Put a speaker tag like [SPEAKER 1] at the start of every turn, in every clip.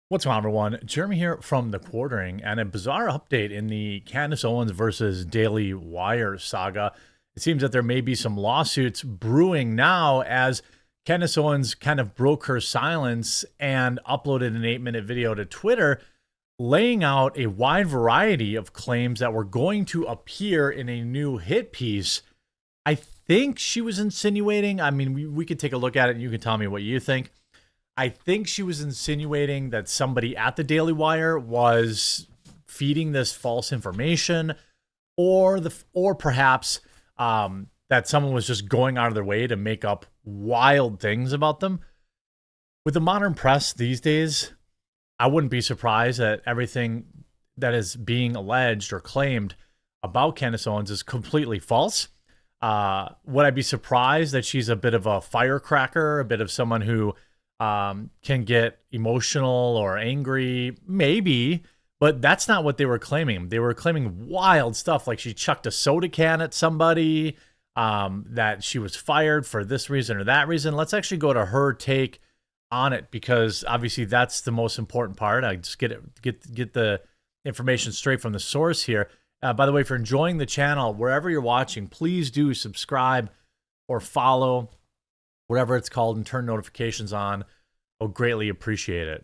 [SPEAKER 1] What's going on, everyone? Jeremy here from The Quartering, and a bizarre update in the Candace Owens versus Daily Wire saga. It seems that there may be some lawsuits brewing now as Candace Owens kind of broke her silence and uploaded an 8-minute video to Twitter laying out a wide variety of claims that were going to appear in a new hit piece. I think she was insinuating, I mean, we could take a look at it and you can tell me what you think. I think she was insinuating that somebody at the Daily Wire was feeding this false information, or perhaps that someone was just going out of their way to make up wild things about them. With the modern press these days, I wouldn't be surprised that everything that is being alleged or claimed about Candace Owens is completely false. Would I be surprised that she's a bit of a firecracker, a bit of someone who can get emotional or angry? Maybe, but that's not what they were claiming. They were claiming wild stuff, like she chucked a soda can at somebody, that she was fired for this reason or that reason. Let's actually go to her take on it, because obviously that's the most important part. I just get the information straight from the source here. By the way, if you're enjoying the channel, wherever you're watching, please do subscribe or follow, whatever it's called, and turn notifications on. I'll greatly appreciate it.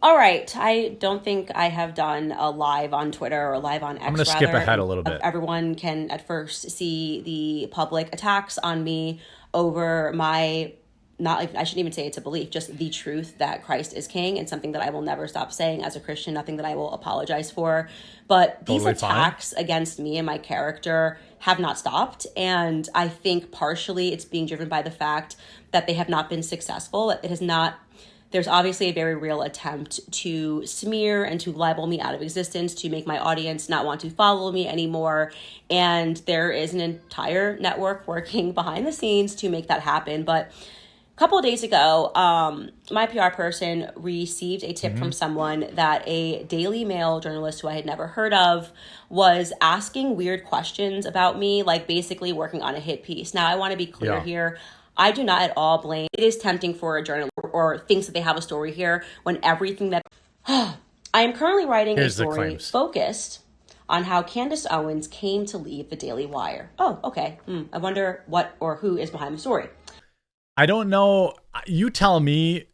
[SPEAKER 2] All right. I don't think I have done a live on Twitter or live on X.
[SPEAKER 1] I'm going to skip ahead a little bit.
[SPEAKER 2] Everyone can at first see the public attacks on me over my, I shouldn't even say it's a belief, just the truth that Christ is king, and something that I will never stop saying as a Christian, nothing that I will apologize for. But these attacks against me and my character have not stopped. And I think partially it's being driven by the fact that they have not been successful. It has not. There's obviously a very real attempt to smear and to libel me out of existence, to make my audience not want to follow me anymore. And there is an entire network working behind the scenes to make that happen. But a couple of days ago, my PR person received a tip from someone that a Daily Mail journalist who I had never heard of was asking weird questions about me, like basically working on a hit piece. Now, I want to be clear here. I do not at all blame. It is tempting for a journalist or thinks that they have a story here when everything that I am currently writing a story focused on how Candace Owens came to leave the Daily Wire. Oh, okay. I wonder what or who is behind the story.
[SPEAKER 1] I don't know. You tell me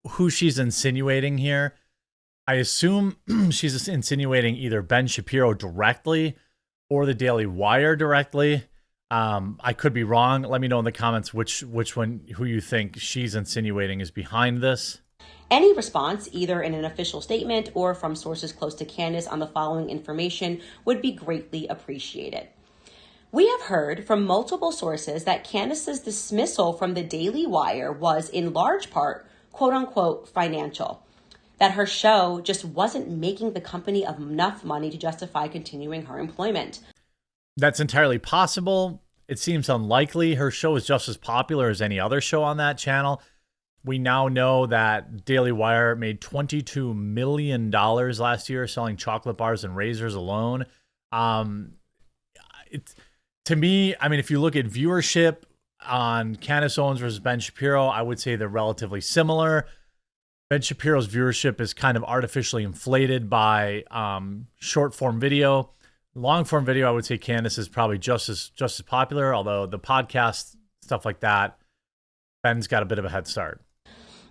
[SPEAKER 1] who she's insinuating here. I assume she's insinuating either Ben Shapiro directly or the Daily Wire directly. I could be wrong. Let me know in the comments which one, who you think she's insinuating is behind this.
[SPEAKER 2] Any response, either in an official statement or from sources close to Candace, on the following information would be greatly appreciated. We have heard from multiple sources that Candace's dismissal from the Daily Wire was in large part, quote unquote, financial. That her show just wasn't making the company enough money to justify continuing her employment.
[SPEAKER 1] That's entirely possible. It seems unlikely. Her show is just as popular as any other show on that channel. We now know that Daily Wire made $22 million last year selling chocolate bars and razors alone. To me, I mean, if you look at viewership on Candace Owens versus Ben Shapiro, I would say they're relatively similar. Ben Shapiro's viewership is kind of artificially inflated by short form video. Long form video, I would say Candace is probably just as popular, although the podcast, stuff like that, Ben's got a bit of a head start.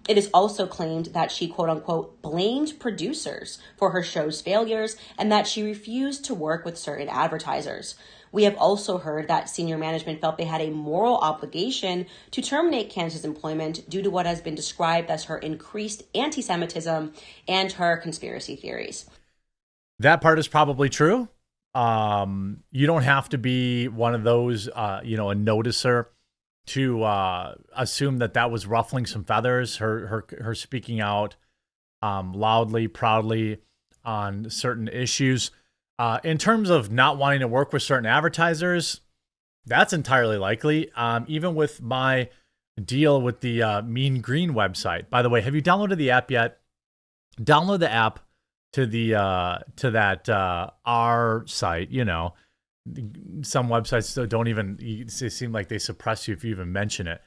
[SPEAKER 2] It is also claimed that she, quote unquote, blamed producers for her show's failures and that she refused to work with certain advertisers. We have also heard that senior management felt they had a moral obligation to terminate Candace's employment due to what has been described as her increased anti-Semitism and her conspiracy theories.
[SPEAKER 1] That part is probably true. You don't have to be one of those, a noticer to assume that was ruffling some feathers. Her speaking out loudly, proudly on certain issues. In terms of not wanting to work with certain advertisers, that's entirely likely. Even with my deal with the Mean Green website. By the way, have you downloaded the app yet? Download the app to that R site. Some websites don't even seem like they suppress you if you even mention it.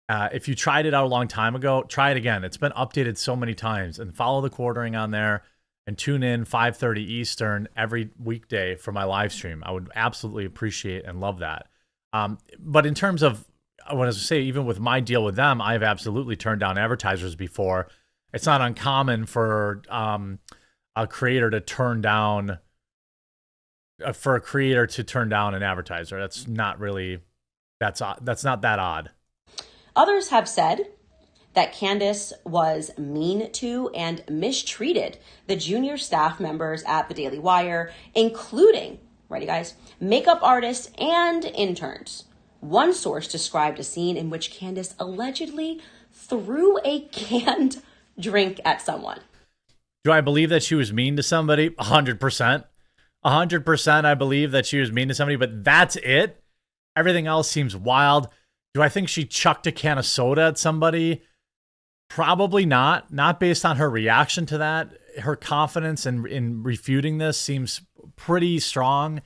[SPEAKER 1] If you tried it out a long time ago, try it again. It's been updated so many times, and follow the quartering on there and tune in 5:30 Eastern every weekday for my live stream. I would absolutely appreciate and love that. But in terms of, I want to say, even with my deal with them, I've absolutely turned down advertisers before. It's not uncommon for a creator to turn down an advertiser. That's not really, that's not that odd.
[SPEAKER 2] Others have said that Candace was mean to and mistreated the junior staff members at the Daily Wire, including, ready guys, makeup artists and interns. One source described a scene in which Candace allegedly threw a canned drink at someone.
[SPEAKER 1] Do I believe that she was mean to somebody? 100%. 100% I believe that she was mean to somebody, but that's it? Everything else seems wild. Do I think she chucked a can of soda at somebody? Probably not. Not based on her reaction to that. Her confidence in refuting this seems pretty strong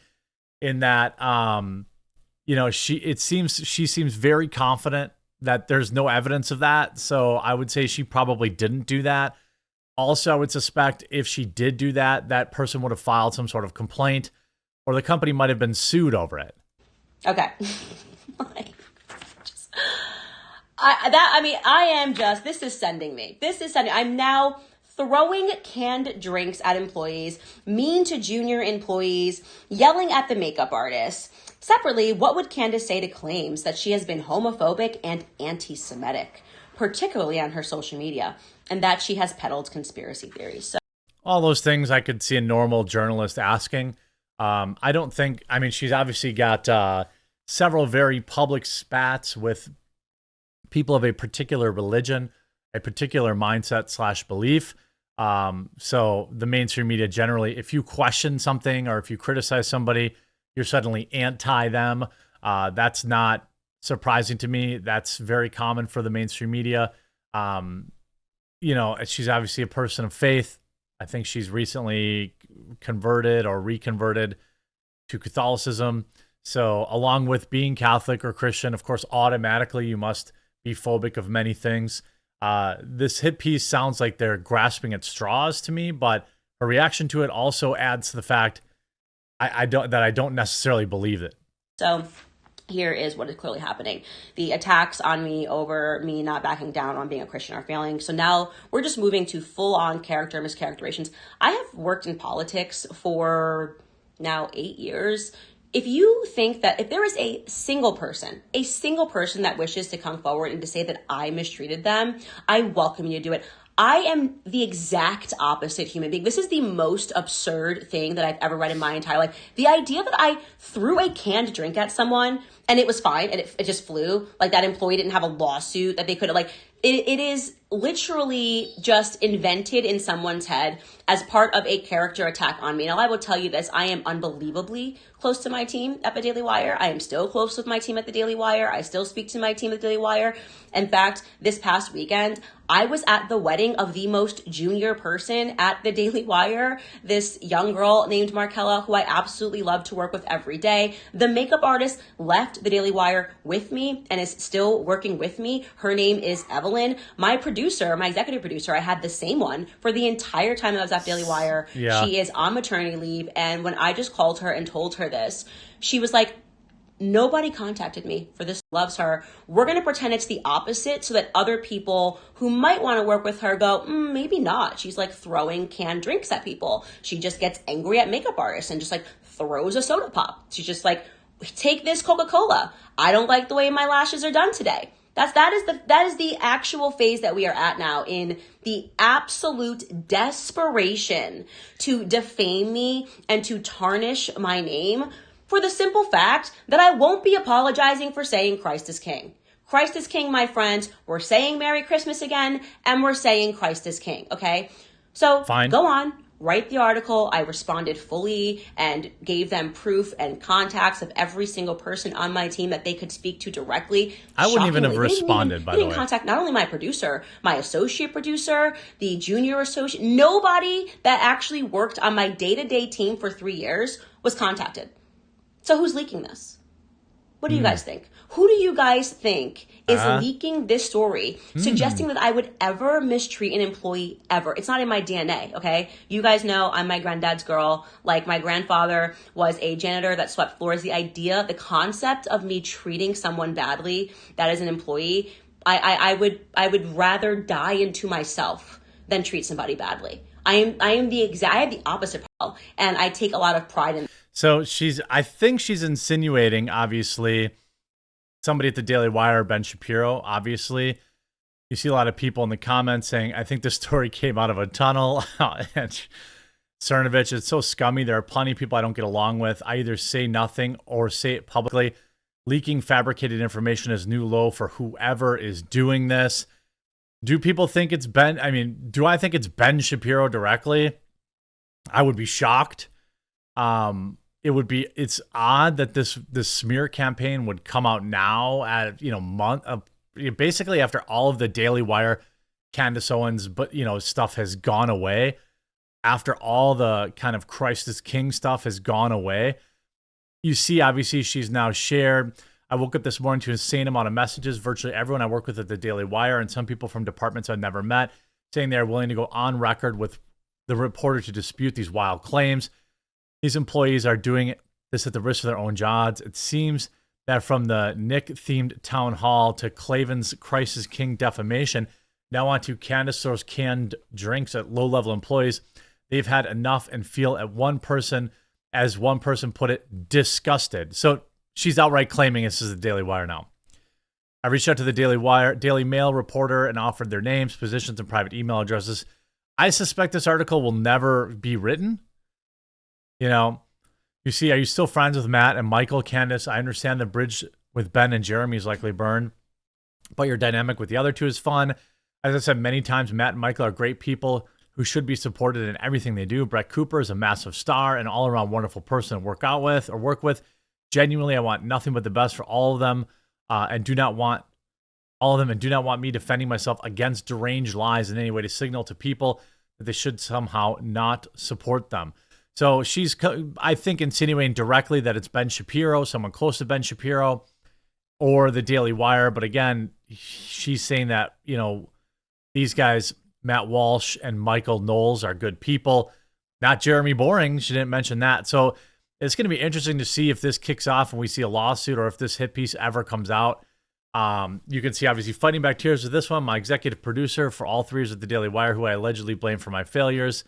[SPEAKER 1] in that, she seems very confident that there's no evidence of that. So I would say she probably didn't do that. Also, I would suspect if she did do that, that person would have filed some sort of complaint, or the company might have been sued over it.
[SPEAKER 2] Okay. This is sending me. I'm now throwing canned drinks at employees, mean to junior employees, yelling at the makeup artists. Separately, what would Candace say to claims that she has been homophobic and anti-Semitic, particularly on her social media, and that she has peddled conspiracy theories? So,
[SPEAKER 1] all those things I could see a normal journalist asking. She's obviously got several very public spats with people of a particular religion, a particular mindset / belief. So the mainstream media generally, if you question something or if you criticize somebody, you're suddenly anti them. That's not surprising to me. That's very common for the mainstream media. She's obviously a person of faith. I think she's recently converted or reconverted to Catholicism. So along with being Catholic or Christian, of course, automatically you must be phobic of many things. This hit piece sounds like they're grasping at straws to me, but her reaction to it also adds to the fact I don't necessarily believe it.
[SPEAKER 2] So here is what is clearly happening. The attacks on me over me not backing down on being a Christian are failing. So now we're just moving to full-on character mischaracterizations. I have worked in politics for now 8 years. If you think that if there is a single person that wishes to come forward and to say that I mistreated them, I welcome you to do it. I am the exact opposite human being. This is the most absurd thing that I've ever read in my entire life. The idea that I threw a canned drink at someone and it was fine and it just flew, like that employee didn't have a lawsuit that they could have, like, it is literally just invented in someone's head as part of a character attack on me. Now, I will tell you this, I am unbelievably close to my team at the Daily Wire. I am still close with my team at the Daily Wire. I still speak to my team at the Daily Wire. In fact, this past weekend, I was at the wedding of the most junior person at the Daily Wire, this young girl named Markella, who I absolutely love to work with every day. The makeup artist left the Daily Wire with me and is still working with me. Her name is Evelyn. My producer, my executive producer, I had the same one for the entire time I was at Daily Wire. Yeah. She is on maternity leave. And when I just called her and told her this, she was like, nobody contacted me for this, loves her. We're going to pretend it's the opposite so that other people who might want to work with her go, maybe not. She's like throwing canned drinks at people. She just gets angry at makeup artists and just like throws a soda pop. She's just like, take this Coca-Cola. I don't like the way my lashes are done today. That is the actual phase that we are at now, in the absolute desperation to defame me and to tarnish my name, for the simple fact that I won't be apologizing for saying Christ is King. Christ is King, my friends. We're saying Merry Christmas again, and we're saying Christ is King, okay? So Fine. Go on, write the article. I responded fully and gave them proof and contacts of every single person on my team that they could speak to directly.
[SPEAKER 1] I wouldn't even have responded, by the way.
[SPEAKER 2] They didn't contact not only my producer, my associate producer, the junior associate. Nobody that actually worked on my day-to-day team for 3 years was contacted. So who's leaking this? What do you guys think? Who do you guys think is
[SPEAKER 1] Uh,
[SPEAKER 2] leaking this story, suggesting that I would ever mistreat an employee ever? It's not in my DNA, okay? You guys know I'm my granddad's girl. Like, my grandfather was a janitor that swept floors. The concept of me treating someone badly that is an employee, I would rather die into myself than treat somebody badly. I have the opposite problem, and I take a lot of pride in.
[SPEAKER 1] So I think she's insinuating, obviously, somebody at the Daily Wire, Ben Shapiro, obviously. You see a lot of people in the comments saying, I think this story came out of a tunnel. And Cernovich, it's so scummy. There are plenty of people I don't get along with. I either say nothing or say it publicly. Leaking fabricated information is new low for whoever is doing this. Do people think it's Ben? I mean, do I think it's Ben Shapiro directly? I would be shocked. It's odd that this smear campaign would come out now at, basically after all of the Daily Wire, Candace Owens, but stuff has gone away. After all the kind of Christ is King stuff has gone away, you see, obviously, she's now shared. I woke up this morning to an insane amount of messages. Virtually everyone I work with at the Daily Wire and some people from departments I've never met saying they're willing to go on record with the reporter to dispute these wild claims. These employees are doing this at the risk of their own jobs. It seems that from the Nick-themed town hall to Clavin's Christ is King defamation, now on to Candace throws canned drinks at low-level employees, they've had enough and feel as one person put it, disgusted. So she's outright claiming this is the Daily Wire now. I reached out to the Daily Mail reporter and offered their names, positions, and private email addresses. I suspect this article will never be written. You see, are you still friends with Matt and Michael? Candace, I understand the bridge with Ben and Jeremy is likely burned, but your dynamic with the other two is fun. As I said many times, Matt and Michael are great people who should be supported in everything they do. Brett Cooper is a massive star and all-around wonderful person to work with. Genuinely, I want nothing but the best for all of them, and do not want me defending myself against deranged lies in any way to signal to people that they should somehow not support them. So she's, I think, insinuating directly that it's Ben Shapiro, someone close to Ben Shapiro, or the Daily Wire. But again, she's saying that, these guys, Matt Walsh and Michael Knowles, are good people, not Jeremy Boring. She didn't mention that. So it's going to be interesting to see if this kicks off and we see a lawsuit or if this hit piece ever comes out. You can see, obviously, fighting back tears with this one. My executive producer for all three is at the Daily Wire, who I allegedly blame for my failures,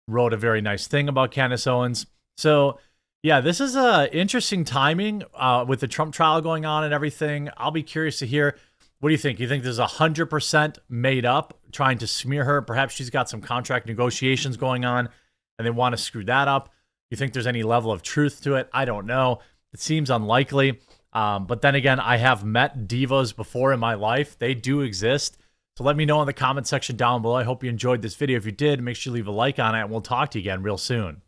[SPEAKER 1] wrote a very nice thing about Candace Owens. So, yeah, this is interesting timing with the Trump trial going on and everything. I'll be curious to hear. What do you think? You think this is 100% made up, trying to smear her? Perhaps she's got some contract negotiations going on and they want to screw that up. You think there's any level of truth to it? I don't know. It seems unlikely. But then again, I have met divas before in my life. They do exist. So let me know in the comment section down below. I hope you enjoyed this video. If you did, make sure you leave a like on it, and we'll talk to you again real soon.